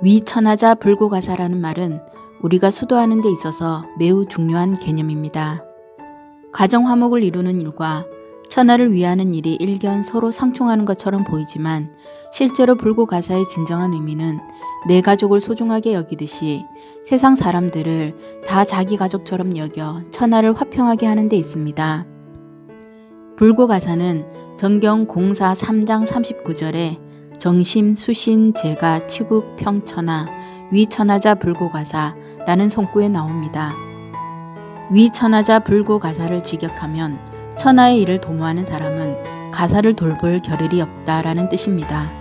위천하자 불고가사라는 말은 우리가 수도하는 데 있어서 매우 중요한 개념입니다. 가정 화목을 이루는 일과 천하를 위하는 일이 일견 서로 상충하는 것처럼 보이지만 실제로 불고가사의 진정한 의미는 내 가족을 소중하게 여기듯이 세상 사람들을 다 자기 가족처럼 여겨 천하를 화평하게 하는 데 있습니다. 불고가사는 정경 공사 3장 39절에 정심, 수신, 제가, 치국, 평천하, 위천하자 불고가사라는 송구에 나옵니다. 위천하자 불고가사를 직역하면 천하의 일을 도모하는 사람은 가사를 돌볼 겨를이 없다라는 뜻입니다.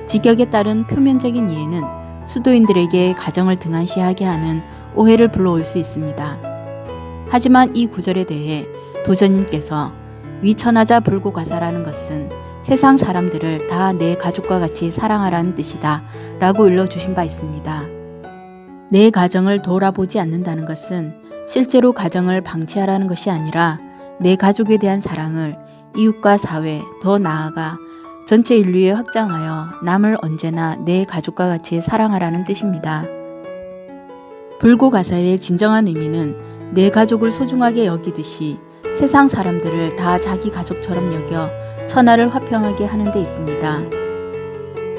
직역에 따른 표면적인 이해는 수도인들에게 가정을 등한시하게 하는 오해를 불러올 수 있습니다. 하지만 이 구절에 대해 도전님께서 위천하자 불고가사라는 것은 세상 사람들을 다 내 가족과 같이 사랑하라는 뜻이다 라고 일러주신 바 있습니다. 내 가정을 돌아보지 않는다는 것은 실제로 가정을 방치하라는 것이 아니라 내 가족에 대한 사랑을 이웃과 사회, 더 나아가 전체 인류에 확장하여 남을 언제나 내 가족과 같이 사랑하라는 뜻입니다. 불고가사의 진정한 의미는 내 가족을 소중하게 여기듯이 세상 사람들을 다 자기 가족처럼 여겨 천하를 화평하게 하는 데 있습니다.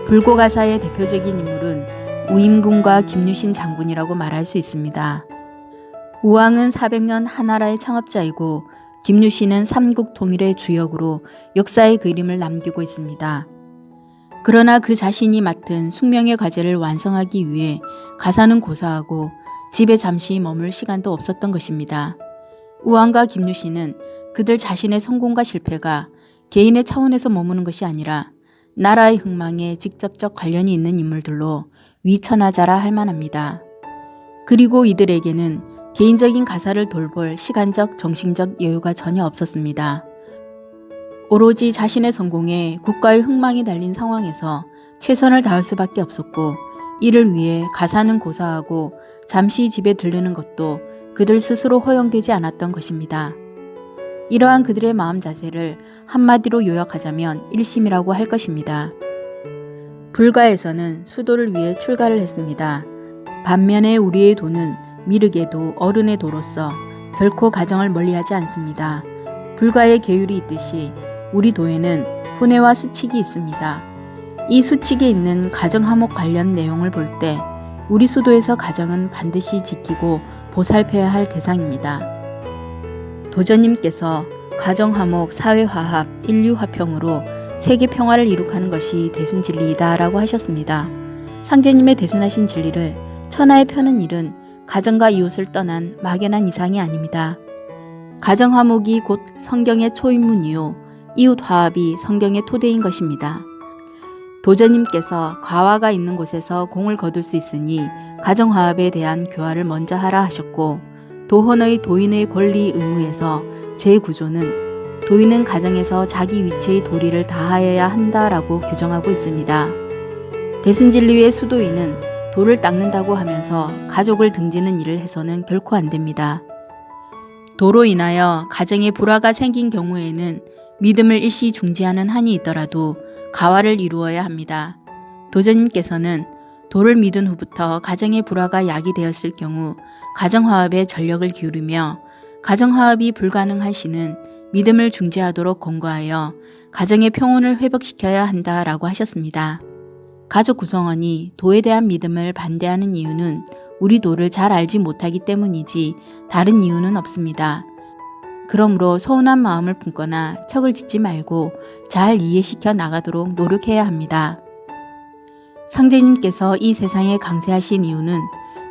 불고가사의 대표적인 인물은 우임군과 김유신 장군이라고 말할 수 있습니다. 우왕은 400년 한나라의 창업자이고 김유신은 삼국 통일의 주역으로 역사의 그림을 남기고 있습니다. 그러나 그 자신이 맡은 숙명의 과제를 완성하기 위해 가사는 고사하고 집에 잠시 머물 시간도 없었던 것입니다. 우왕과 김유신은 그들 자신의 성공과 실패가 개인의 차원에서 머무는 것이 아니라 나라의 흥망에 직접적 관련이 있는 인물들로 위천하자라 할 만합니다. 그리고 이들에게는 개인적인 가사를 돌볼 시간적, 정신적 여유가 전혀 없었습니다. 오로지 자신의 성공에 국가의 흥망이 달린 상황에서 최선을 다할 수밖에 없었고 이를 위해 가사는 고사하고 잠시 집에 들르는 것도 그들 스스로 허용되지 않았던 것입니다. 이러한 그들의 마음 자세를 한마디로 요약하자면 일심이라고 할 것입니다. 불가에서는 수도를 위해 출가를 했습니다. 반면에 우리의 도는 미르게도 어른의 도로서 결코 가정을 멀리하지 않습니다. 불가의 계율이 있듯이 우리 도에는 훈회와 수칙이 있습니다. 이 수칙에 있는 가정 화목 관련 내용을 볼 때 우리 수도에서 가정은 반드시 지키고 보살펴야 할 대상입니다. 도전님께서 가정 화목, 사회 화합, 인류 화평으로 세계 평화를 이룩하는 것이 대순 진리이다 라고 하셨습니다. 상제님의 대순하신 진리를 천하에 펴는 일은 가정과 이웃을 떠난 막연한 이상이 아닙니다. 가정 화목이 곧 성경의 초인문이요 이웃 화합이 성경의 토대인 것입니다. 도전님께서 과화가 있는 곳에서 공을 거둘 수 있으니 가정 화합에 대한 교화를 먼저 하라 하셨고 도헌의 도인의 권리 의무에서 제9조는 도인은 가정에서 자기 위치의 도리를 다하여야 한다라고 규정하고 있습니다. 대순진리의 수도인은 도를 닦는다고 하면서 가족을 등지는 일을 해서는 결코 안 됩니다. 도로 인하여 가정에 불화가 생긴 경우에는 믿음을 일시 중지하는 한이 있더라도 가화를 이루어야 합니다. 도전님께서는 도를 믿은 후부터 가정의 불화가 야기되었을 경우 가정화합에 전력을 기울이며 가정화합이 불가능한 시는 믿음을 중지하도록 권고하여 가정의 평온을 회복시켜야 한다라고 하셨습니다. 가족 구성원이 도에 대한 믿음을 반대하는 이유는 우리 도를 잘 알지 못하기 때문이지 다른 이유는 없습니다. 그러므로 서운한 마음을 품거나 척을 짓지 말고 잘 이해시켜 나가도록 노력해야 합니다. 상제님께서 이 세상에 강세하신 이유는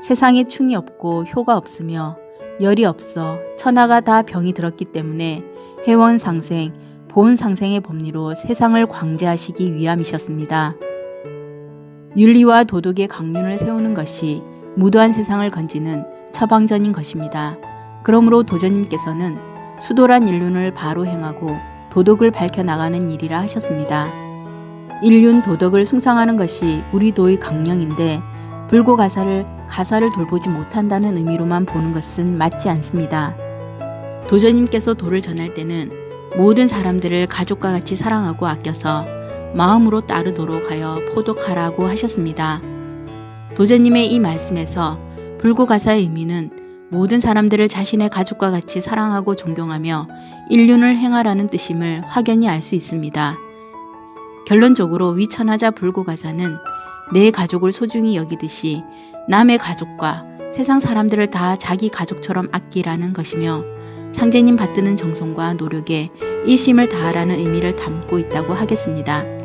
세상에 충이 없고 효가 없으며 열이 없어 천하가 다 병이 들었기 때문에 해원상생, 보훈상생의 법리로 세상을 광재하시기 위함이셨습니다. 윤리와 도덕의 강륜을 세우는 것이 무도한 세상을 건지는 처방전인 것입니다. 그러므로 도전님께서는 수도란 일륜을 바로 행하고 도덕을 밝혀나가는 일이라 하셨습니다. 인륜 도덕을 숭상하는 것이 우리 도의 강령인데 불고가사를 돌보지 못한다는 의미로만 보는 것은 맞지 않습니다. 도전님께서 도를 전할 때는 모든 사람들을 가족과 같이 사랑하고 아껴서 마음으로 따르도록 하여 포독하라고 하셨습니다. 도제님의 이 말씀에서 불구가사의 의미는 모든 사람들을 자신의 가족과 같이 사랑하고 존경하며 인륜을 행하라는 뜻임을 확연히 알 수 있습니다. 결론적으로 위천하자 불구가사는 내 가족을 소중히 여기듯이 남의 가족과 세상 사람들을 다 자기 가족처럼 아끼라는 것이며 상제님 받드는 정성과 노력에 일심을 다하라는 의미를 담고 있다고 하겠습니다.